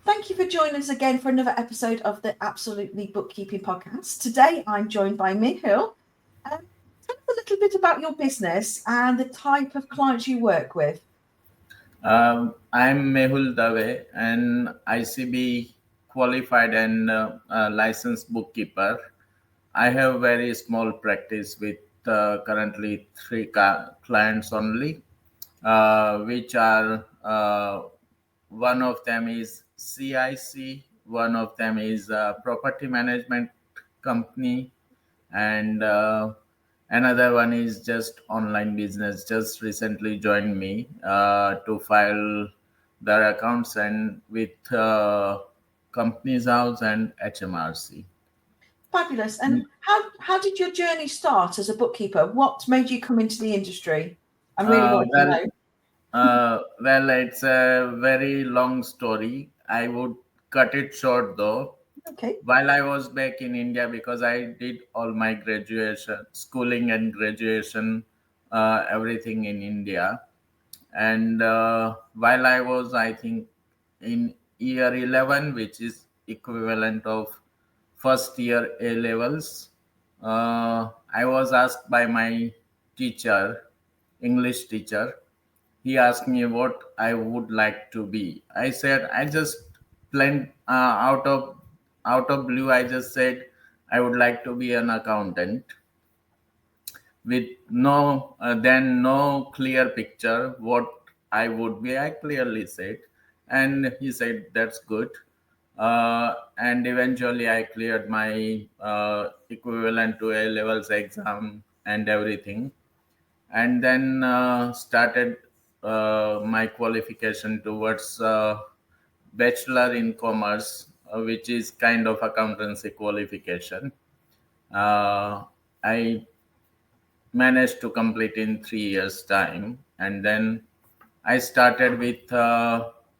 Thank you for joining us again for another episode of the Absolutely Bookkeeping podcast. Today I'm joined by Mehul. Tell us a little bit about your business and the type of clients you work with. I'm Mehul Dave, an ICB qualified and licensed bookkeeper. I have very small practice with currently three clients only, which are one of them is CIC, one of them is a property management company, and another one is just online business. Just recently joined me to file their accounts and with companies house and HMRC. Fabulous. And how did your journey start as a bookkeeper? What made you come into the industry? I really Uh, want to well, know. it's a very long story. I would cut it short though. Okay. While I was back in India, because I did all my graduation, schooling and graduation, everything in India. And while I was, I think, in year 11, which is equivalent of first year A levels, I was asked by my teacher, English teacher. He asked me what I would like to be. I said I just planned out of blue. I just said I would like to be an accountant with no clear picture what I would be. I clearly said, and he said that's good. And eventually, I cleared my equivalent to A levels exam and everything, and then started my qualification towards bachelor in commerce, which is kind of accountancy qualification. I managed to complete in 3 years time, and then I started with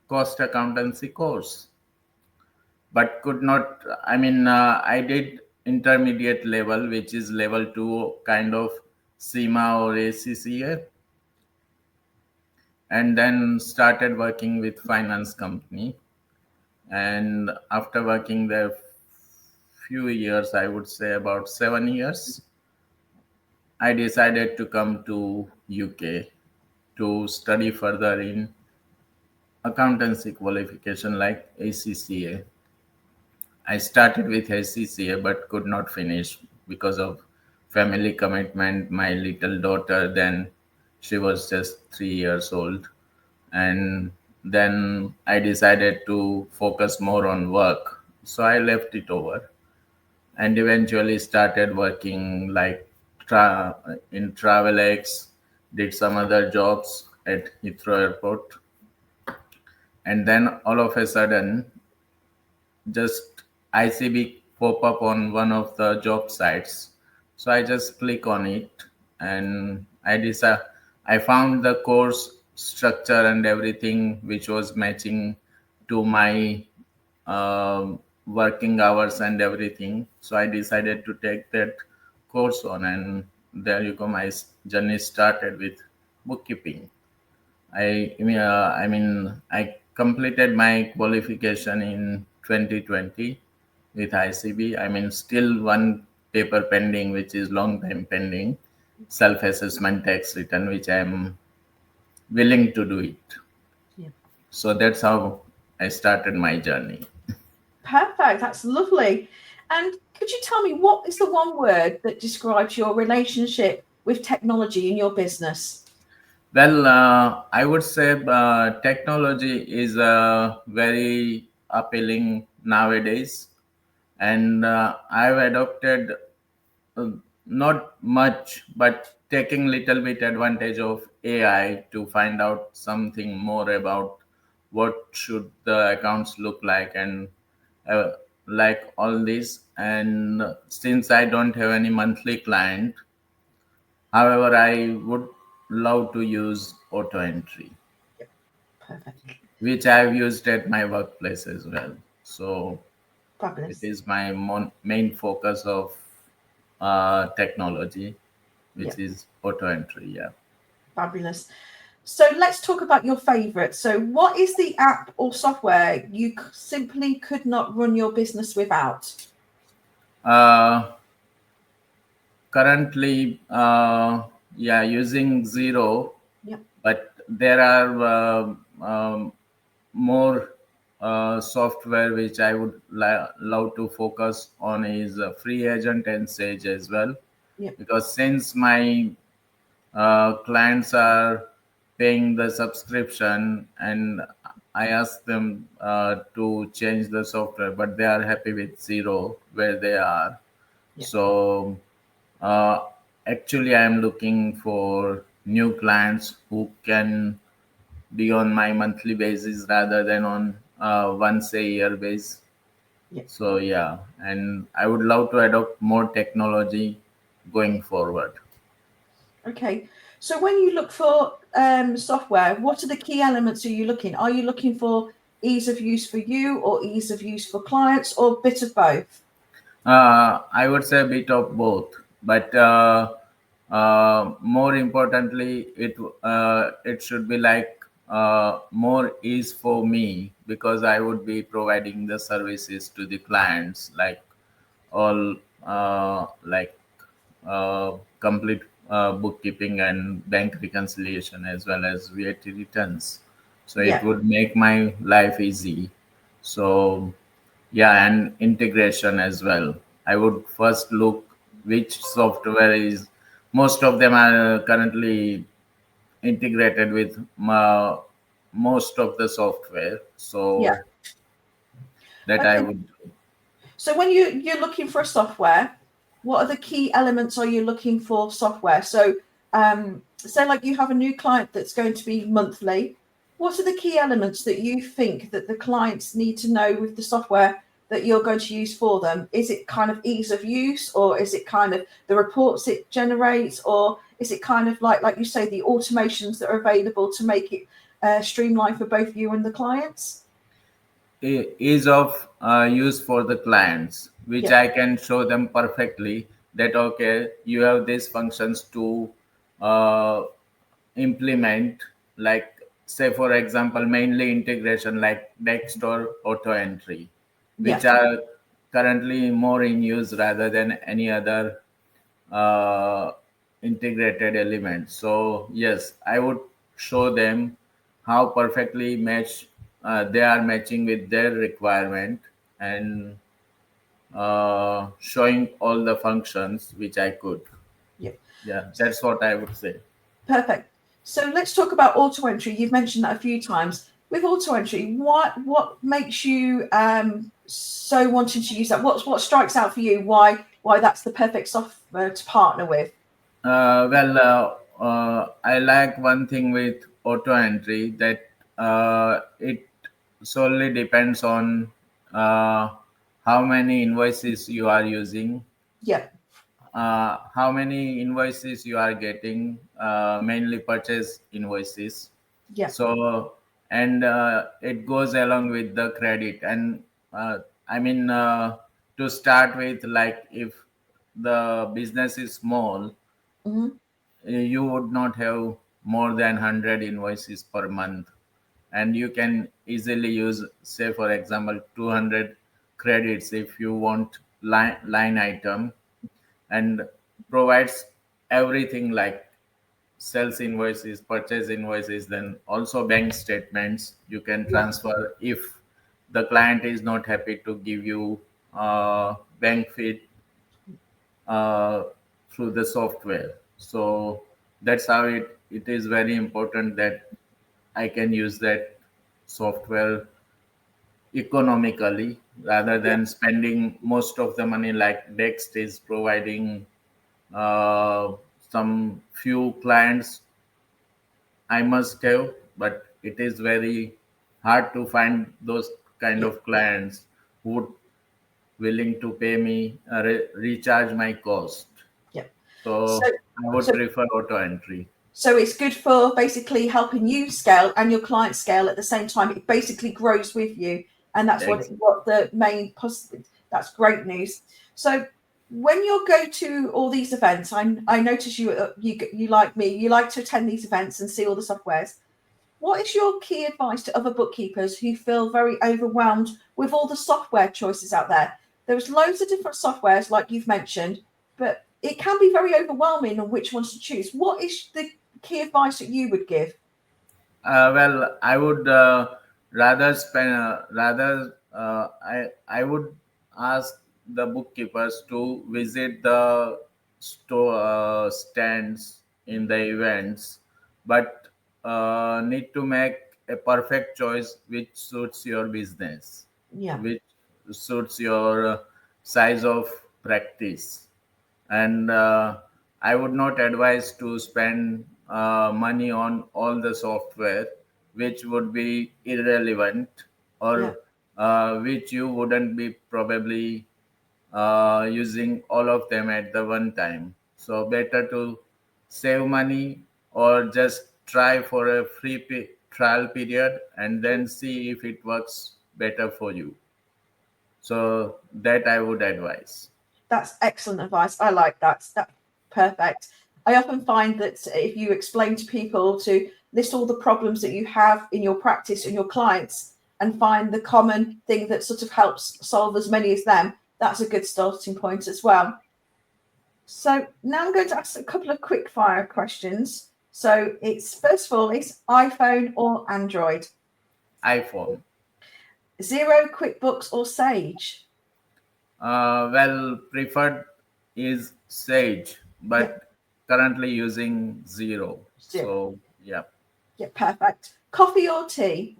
cost accountancy course, but could not. I mean, I did intermediate level, which is level 2 kind of CIMA or ACCA, and then started working with finance company. And after working there few years, I would say about 7 years, I decided to come to UK to study further in accountancy qualification like ACCA. I started with ACCA but could not finish because of family commitment. My little daughter, then she was just 3 years old, and then I decided to focus more on work. So I left it over and eventually started working like in TravelX, did some other jobs at Heathrow Airport, and then all of a sudden, just ICB pop up on one of the job sites. So I just click on it, and I found the course structure and everything which was matching to my working hours and everything. So I decided to take that course on, and there you go. My journey started with bookkeeping. I completed my qualification in 2020 with ICB. I mean, still one paper pending, which is long time pending, self-assessment tax return, which I'm willing to do it. Yeah. So that's how I started my journey. Perfect. That's lovely. And could you tell me what is the one word that describes your relationship with technology in your business? Well, I would say technology is very appealing nowadays, and I've adopted uh, not much, but taking little bit advantage of AI to find out something more about what should the accounts look like, and uh, like all this. And since I don't have any monthly client, however, I would love to use auto entry, Perfect. which I've used at my workplace as well. So it Fabulous. is my main focus of technology, Yeah, which is auto entry. Yeah. fabulous. So let's talk about your favorite. So what is the app or software you simply could not run your business without? Currently, yeah, using Zero, Yep. but there are more software which I would love to focus on is Free Agent and Sage as well, Yep. because since my clients are paying the subscription and I ask them to change the software, but they are happy with Zero where they are. Yep. So uh, actually, I am looking for new clients who can be on my monthly basis rather than on once a year base. Yep. So yeah, and I would love to adopt more technology going forward. Okay. So when you look for software, what are the key elements are you looking? Are you looking for ease of use for you or ease of use for clients or a bit of both? I would say a bit of both, but more importantly, it should be like more ease for me because I would be providing the services to the clients, like all like complete bookkeeping and bank reconciliation as well as VAT returns. So it Yeah. would make my life easy. So yeah, and integration as well. I would first look which software is. Most of them are currently integrated with most of the software. Yeah. So that I Okay. would. So when you're looking for a software, what are the key elements are you looking for software? So say like you have a new client that's going to be monthly. What are the key elements that you think that the clients need to know with the software that you're going to use for them? Is it kind of ease of use, or is it kind of the reports it generates, or is it kind of like you say, the automations that are available to make it streamlined for both you and the clients? Ease of use for the clients, which Yeah, I can show them perfectly that okay, you have these functions to uh, implement, like say for example, mainly integration like text or auto entry, yeah, which are currently more in use rather than any other uh, integrated element. So yes, I would show them how perfectly match they are matching with their requirement and showing all the functions which I could. yeah. Yeah, that's what I would say. Perfect. So let's talk about auto entry. You've mentioned that a few times. With auto entry, what makes you so wanting to use that? What strikes out for you? Why that's the perfect software to partner with? I like one thing with auto entry that it solely depends on uh, how many invoices you are using, Yeah, how many invoices you are getting, mainly purchase invoices. yeah, So, and it goes along with the credit. And I mean, to start with, like if the business is small, hmm, you would not have more than 100 invoices per month, and you can easily use, say for example, 200 credits if you want line item, and provides everything like sales invoices, purchase invoices, then also bank statements you can yeah, transfer if the client is not happy to give you bank feed uh, through the software. So that's how it is very important that I can use that software economically rather yeah, than spending most of the money like Dext is providing uh, some few clients I must have, but it is very hard to find those kind yeah, of clients who would willing to pay me recharge my cost. yeah. So So I would so prefer auto entry. so it's good for basically helping you scale and your client scale at the same time. It basically grows with you, and that's Ex- what the main positive. That's great news. So when you go to all these events, I notice you like me, you like to attend these events and see all the softwares. What is your key advice to other bookkeepers who feel very overwhelmed with all the software choices out there? There's loads of different softwares, like you've mentioned, but it can be very overwhelming on which ones to choose. What is the key advice that you would give? Well, I would rather spend rather I would ask the bookkeepers to visit the store stands in the events, but need to make a perfect choice which suits your business, Yeah, which suits your size of practice. And I would not advise to spend money on all the software which would be irrelevant, yeah, or which you wouldn't be probably using all of them at the one time. So better to save money, or just try for a free trial period and then see if it works better for you. So that I would advise. that's excellent advice. I like that. That's perfect. I often find that if you explain to people to list all the problems that you have in your practice and your clients and find the common thing that sort of helps solve as many as them, that's a good starting point as well. So now I'm going to ask a couple of quick fire questions. So it's first of all, it's iPhone or Android? iPhone. Zero, QuickBooks or Sage? Well, preferred is Sage, Yeah, but currently using Zero. zero. So, yeah. Yeah, perfect. Coffee or tea?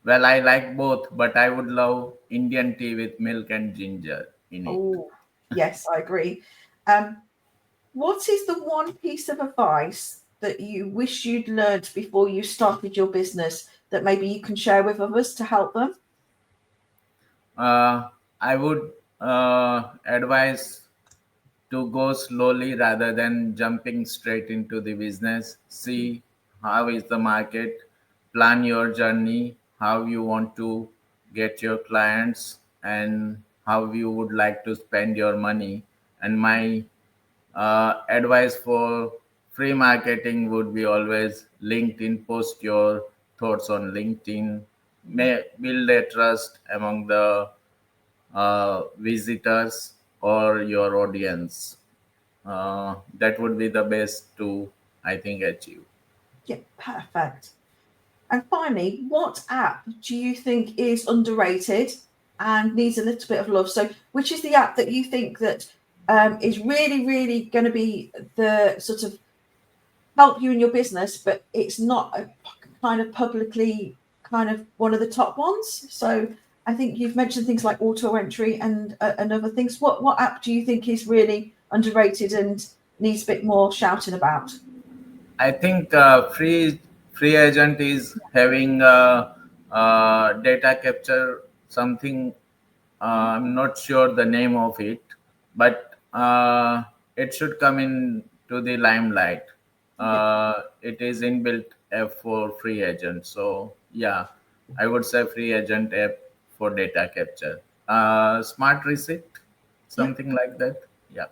Well, I like both, but I would love Indian tea with milk and ginger in it. Oh, yes, I agree. Um, what is the one piece of advice that you wish you'd learned before you started your business that maybe you can share with others to help them? I would advise to go slowly rather than jumping straight into the business. See how is the market, plan your journey, how you want to get your clients, and how you would like to spend your money. And my advice for free marketing would be always LinkedIn. Post your thoughts on LinkedIn. May build a trust among the visitors or your audience. That would be the best to, I think, achieve. Yeah, perfect. And finally, what app do you think is underrated and needs a little bit of love? So, which is the app that you think that is really, really going to be the sort of help you in your business, but it's not a kind of publicly kind of one of the top ones? So, I think you've mentioned things like auto entry and other things. What app do you think is really underrated and needs a bit more shouting about? I think free agent is having data capture something. I'm not sure the name of it, but it should come in to the limelight. Yeah. It is inbuilt app for free agent. So yeah, I would say free agent app for data capture. Smart receipt, Yeah. something like that. Yeah.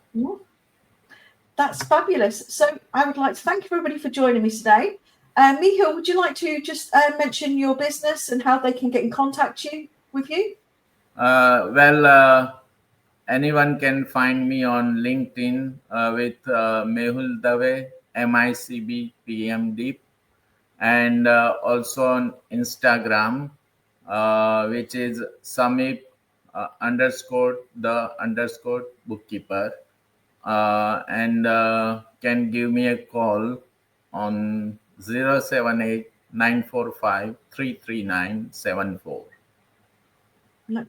That's fabulous. So I would like to thank everybody for joining me today. Mihal, would you like to just mention your business and how they can get in contact with you? Well, anyone can find me on LinkedIn with Mehul Dave, MICB PMD, and also on Instagram, which is Samip underscore the underscore bookkeeper, and can give me a call on 078 945 33974. No,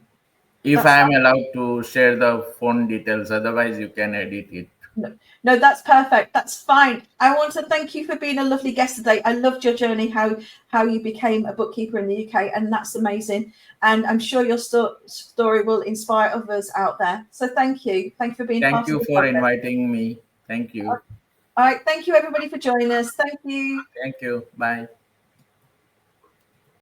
If that's I am allowed to share the phone details, otherwise you can edit it. no, that's perfect. That's fine. I want to thank you for being a lovely guest today. I loved your journey, how you became a bookkeeper in the UK, and that's amazing. And I'm sure your story will inspire others out there. So thank you. Thank you for being Thank part of you the for podcast. inviting me. Thank you. All right. Thank you, everybody, for joining us. Thank you. Thank you. Bye.